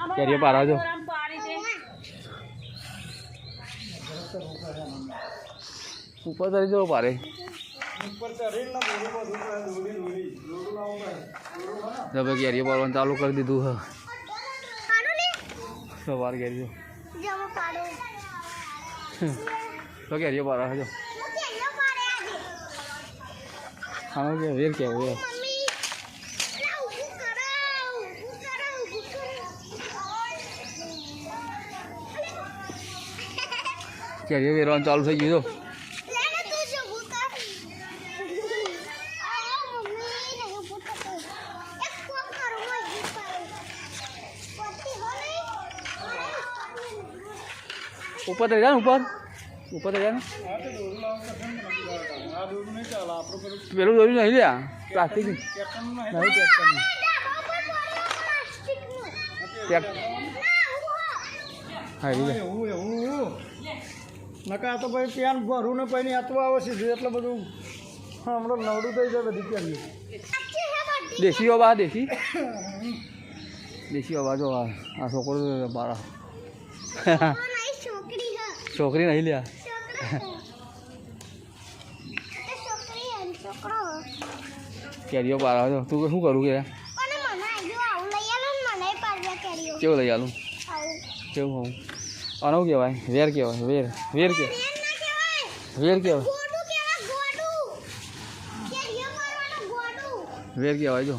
કેરીઓ પારા જો ઉપર ચડી જવો પારે હવે કેરીઓ પાડવાનું ચાલુ કરી દીધું હ સવાર કેરીઓ તો કેરીઓ પારા જો હા કે વેર કે વેર કેરીઓ વેરવાનું ચાલુ થઈ ગયું ઉપર ચડી જાય ને ઉપર ચડી જાય ને પેલું દોર્યું નહીં લ્યા પ્લાસ્ટિક નહીં નકા તો ભાઈ પેન ભરું ને પછી હાથમાં આવે છે એટલે બધું હમણાં નવડું થઈ જાય બધી પેન દેશી બાબા દેશી બાબા જો આ છોકરો બારા છોકરી નહીં લ્યા કેરીઓ પારા જો તું શું કરું કે કેવું લઈ આલું કેવું હોવું આનું કહેવાય વેર કહેવાય વેર વેર કે વેર કહેવાય વેર કહેવાય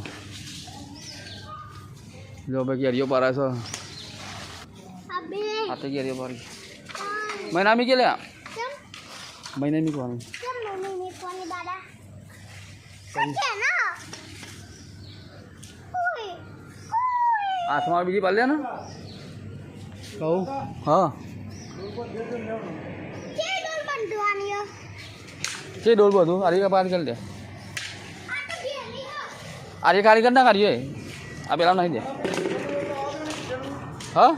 જો ભાઈ કેરીઓ પારા છો હાથે કેરીઓ પારી મહિના મી કે લે મહિના મી કોણ હાથમાં બીજી પાલ લે ને કહું હા છે ડોલ બધું આરી પાર કરી દે આરી કારીગર ના કરીએ આ પેલા નહીં દે હા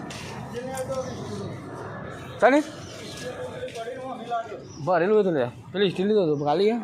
ચાલી ભરેલું હતું લે પેલી સ્ટીલ લીધો હતો ખાલી